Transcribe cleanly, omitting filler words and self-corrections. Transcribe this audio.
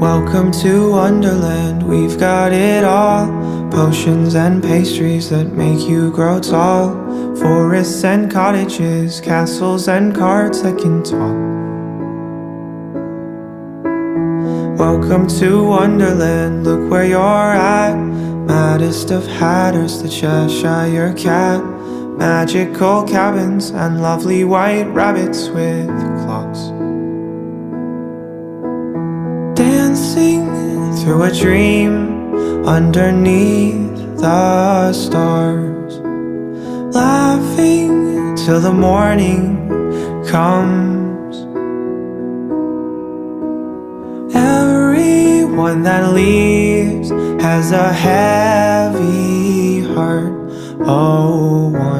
Welcome to Wonderland, we've got it all. Potions and pastries that make you grow tall. Forests and cottages, castles and cards that can talk. Welcome to Wonderland, look where you're at. Maddest of hatters, the Cheshire Cat. Magical cabins and lovely white rabbits with clocks. Dancing through a dream underneath the stars. Laughing till the morning comes. Everyone that leaves has a heavy heart. Oh, one